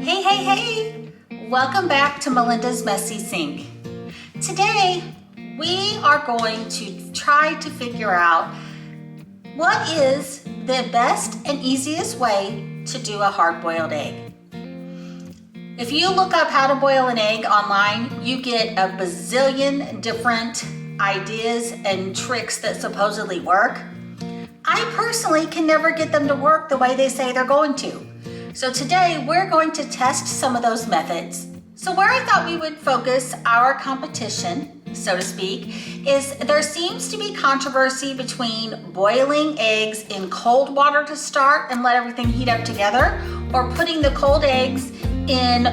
Hey, hey, hey! Welcome back to Melinda's Messy Sink. Today, we are going to try to figure out what is the best and easiest way to do a hard-boiled egg. If you look up how to boil an egg online, you get a bazillion different ideas and tricks that supposedly work. I personally can never get them to work the way they say they're going to. So today we're going to test some of those methods. So where I thought we would focus our competition, so to speak, is there seems to be controversy between boiling eggs in cold water to start and let everything heat up together, or putting the cold eggs in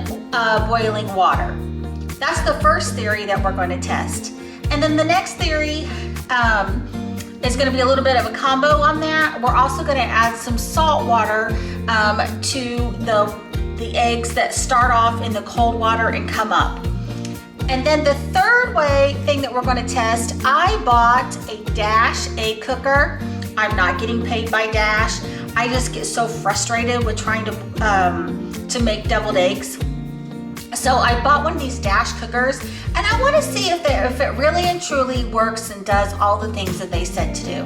boiling water. That's the first theory that we're going to test. And then the next theory is going to be a little bit of a combo on that. We're also going to add some salt water to the eggs that start off in the cold water and come up. And then the third thing that we're going to test, I bought a Dash egg cooker. I'm not getting paid by Dash. I just get so frustrated with trying to make deviled eggs. So I bought one of these Dash cookers, and I want to see if it really and truly works and does all the things that they said to do.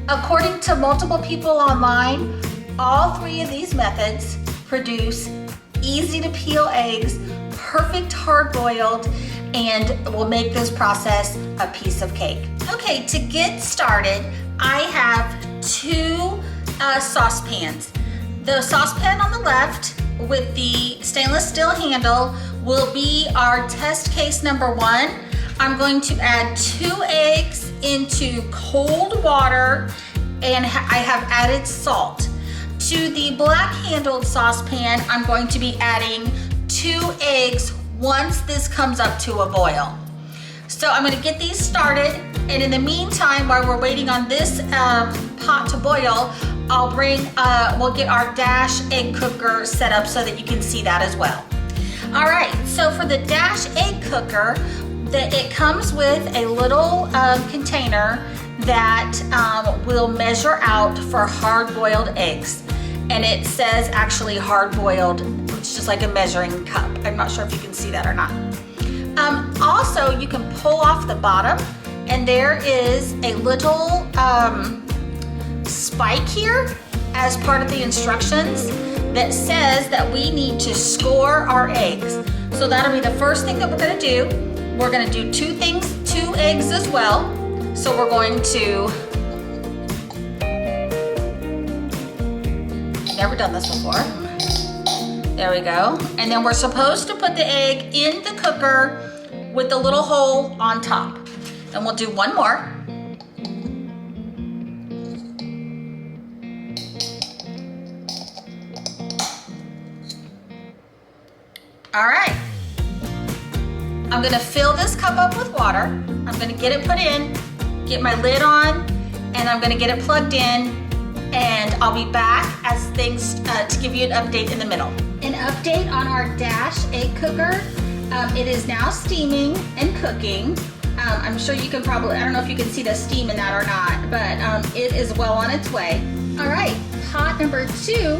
According to multiple people online, all three of these methods produce easy to peel eggs, perfect hard-boiled, and will make this process a piece of cake. Okay, to get started, I have two saucepans. The saucepan on the left with the stainless steel handle will be our test case number 1. I'm going to add 2 eggs into cold water, and I have added salt. To the black handled saucepan, I'm going to be adding 2 eggs once this comes up to a boil. So I'm going to get these started, and in the meantime, while we're waiting on this pot to boil, we'll get our Dash egg cooker set up so that you can see that as well. All right, so for the Dash egg cooker, it comes with a little container that will measure out for hard-boiled eggs. And it says actually hard-boiled, it's just like a measuring cup. I'm not sure if you can see that or not. Also, you can pull off the bottom, and there is a little spike here as part of the instructions that says that we need to score our eggs. So that'll be the first thing that we're going to do. We're going to do 2 eggs as well. So we're going to, never done this before. There we go. And then we're supposed to put the egg in the cooker with the little hole on top. And we'll do 1 more. All right. I'm gonna fill this cup up with water. I'm gonna get it put in, get my lid on, and I'm gonna get it plugged in, and I'll be back as things to give you an update in the middle. An update on our Dash egg cooker. It is now steaming and cooking. I'm sure you can probably, I don't know if you can see the steam in that or not, but it is well on its way. All right, pot number 2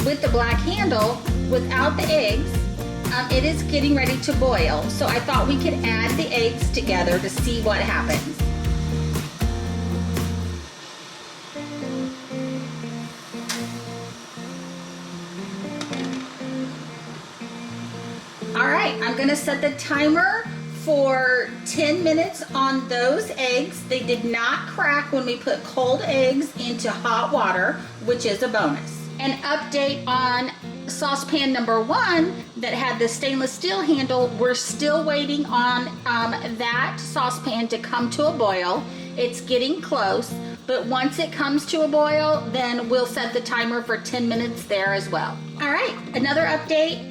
with the black handle without the eggs. It is getting ready to boil, so I thought we could add the eggs together to see what happens. All right, I'm gonna set the timer for 10 minutes on those eggs. They did not crack when we put cold eggs into hot water, which is a bonus. An update on saucepan number 1 that had the stainless steel handle. We're still waiting on that saucepan to come to a boil. It's getting close, but once it comes to a boil, then we'll set the timer for 10 minutes there as well. All right, another update.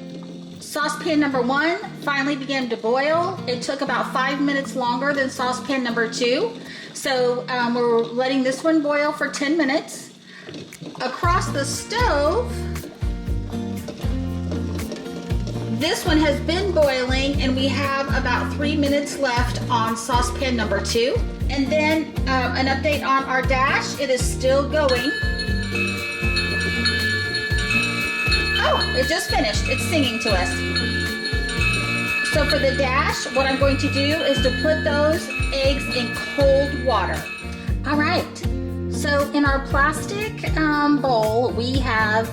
Saucepan number 1 finally began to boil. It took about 5 minutes longer than saucepan number 2. So we're letting this one boil for 10 minutes. Across the stove, this one has been boiling, and we have about 3 minutes left on saucepan number 2. And then an update on our Dash. It is still going. Oh, it just finished. It's singing to us. So for the dash, what I'm going to do is to put those eggs in cold water. All right, so in our plastic bowl, we have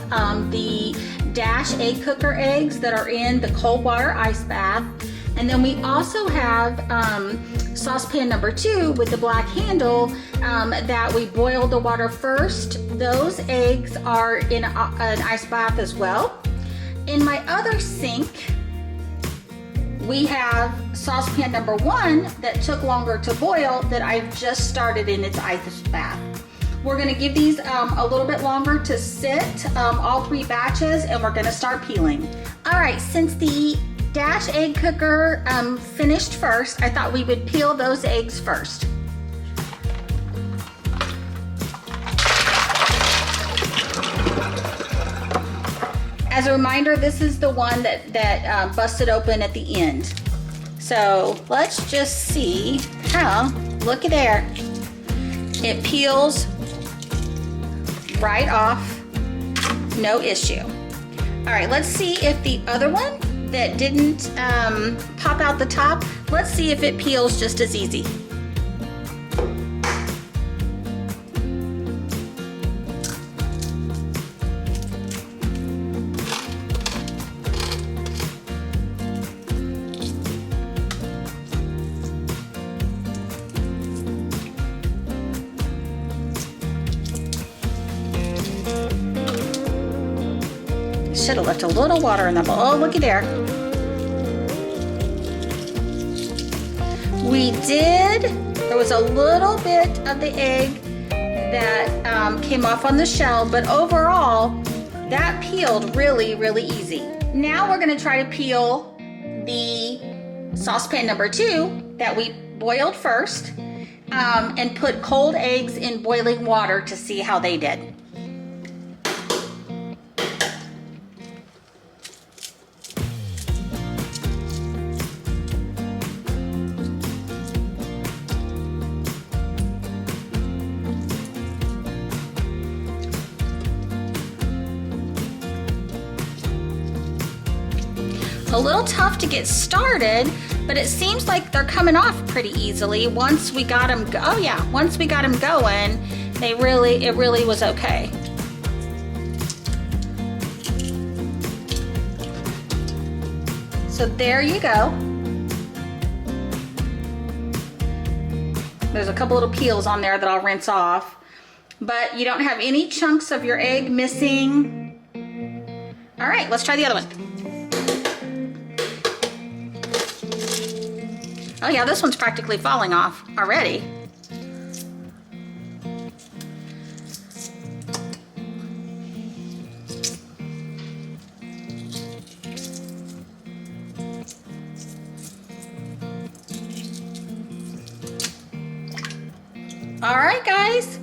the Dash egg cooker eggs that are in the cold water ice bath. And then we also have saucepan number 2 with the black handle that we boiled the water first. Those eggs are in an ice bath as well. In my other sink, we have saucepan number 1 that took longer to boil that I've just started in its ice bath. We're gonna give these a little bit longer to sit, all 3 batches, and we're gonna start peeling. All right, since the Dash egg cooker finished first, I thought we would peel those eggs first. As a reminder, this is the one that busted open at the end. So let's just see how, look at there. It peels right off, no issue. All right, let's see if the other one that didn't pop out the top, let's see if it peels just as easy. Should have left a little water in the bowl. Oh, looky there. We did, there was a little bit of the egg that came off on the shell, but overall, that peeled really, really easy. Now we're gonna try to peel the saucepan number 2 that we boiled first and put cold eggs in boiling water to see how they did. A little tough to get started, but it seems like they're coming off pretty easily once we got them. Oh yeah, once we got them going, it really was okay. So there you go. There's a couple little peels on there that I'll rinse off, but you don't have any chunks of your egg missing. All right, let's try the other one. Oh yeah, this one's practically falling off already. All right, guys,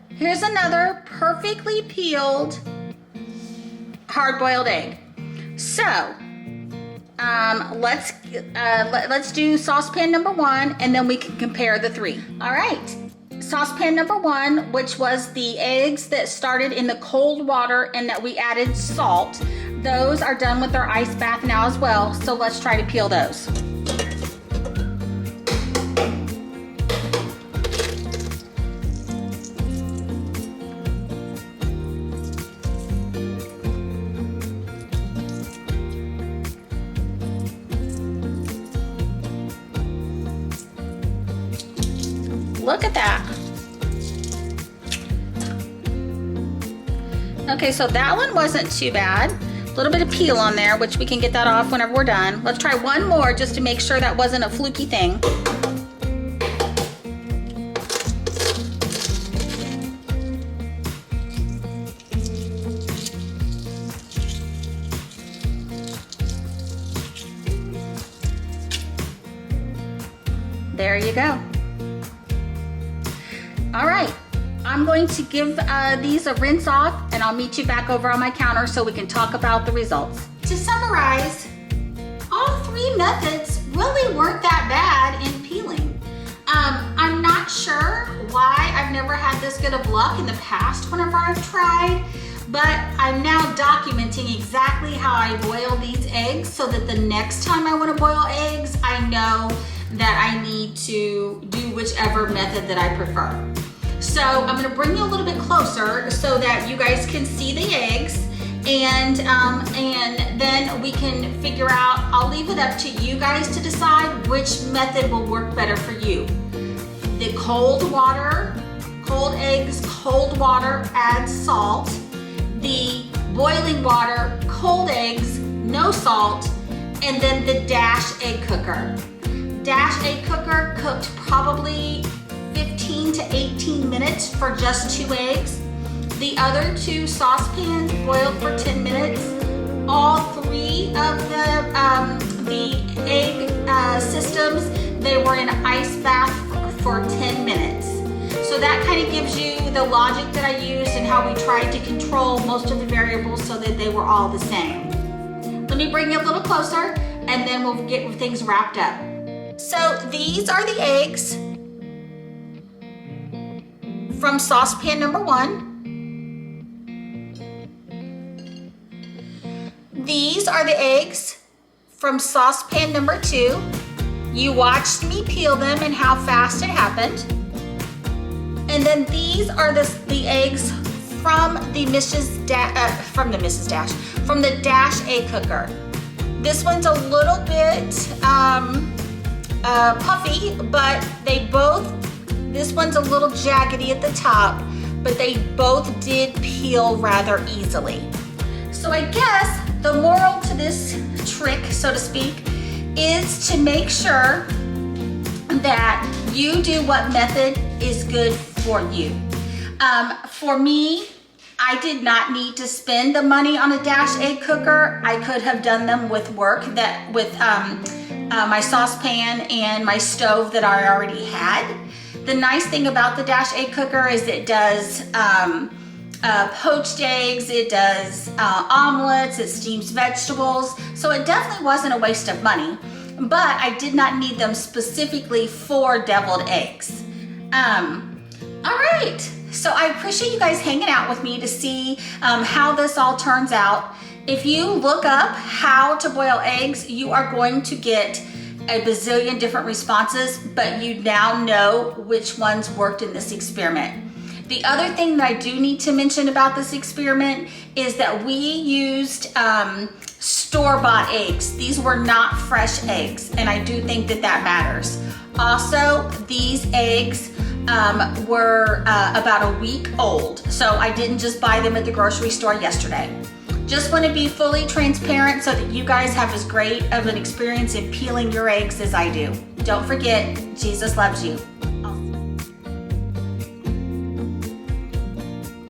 here's another perfectly peeled hard-boiled egg. So, let's do saucepan number 1, and then we can compare the 3. All right, saucepan number 1, which was the eggs that started in the cold water and that we added salt. Those are done with their ice bath now as well, so let's try to peel those. Look at that. Okay, so that one wasn't too bad. A little bit of peel on there, which we can get that off whenever we're done. Let's try one more just to make sure that wasn't a fluky thing. There you go. All right, I'm going to give these a rinse off, and I'll meet you back over on my counter so we can talk about the results. To summarize, all 3 methods really weren't that bad in peeling. I'm not sure why I've never had this good of luck in the past whenever I've tried, but I'm now documenting exactly how I boil these eggs so that the next time I want to boil eggs, I know that I need to do whichever method that I prefer. So I'm going to bring you a little bit closer so that you guys can see the eggs, and then we can figure out. I'll leave it up to you guys to decide which method will work better for you. The cold water, cold eggs, cold water adds salt. The boiling water, cold eggs, no salt, and then the Dash egg cooker. Dash egg cooker cooked probably 15 to 18 minutes for just 2 eggs. The other 2 saucepans boiled for 10 minutes. All 3 of the egg systems, they were in an ice bath for 10 minutes. So that kind of gives you the logic that I used and how we tried to control most of the variables so that they were all the same. Let me bring you a little closer and then we'll get things wrapped up. So these are the eggs from saucepan number 1. These are the eggs from saucepan number 2. You watched me peel them and how fast it happened. And then these are the eggs from the Dash egg cooker. This one's a little bit puffy, but this one's a little jaggedy at the top, but they both did peel rather easily. So I guess the moral to this trick, so to speak, is to make sure that you do what method is good for you. For me, I did not need to spend the money on a Dash egg cooker. I could have done them with my saucepan and my stove that I already had. The nice thing about the Dash egg cooker is it does poached eggs, it does omelets, it steams vegetables, so it definitely wasn't a waste of money, but I did not need them specifically for deviled eggs. All right, so I appreciate you guys hanging out with me to see how this all turns out. If you look up how to boil eggs, you are going to get a bazillion different responses, but you now know which ones worked in this experiment. The other thing that I do need to mention about this experiment is that we used store-bought eggs. These were not fresh eggs, and I do think that that matters. Also, these eggs were about a week old, so I didn't just buy them at the grocery store yesterday. Just want to be fully transparent so that you guys have as great of an experience in peeling your eggs as I do. Don't forget, Jesus loves you.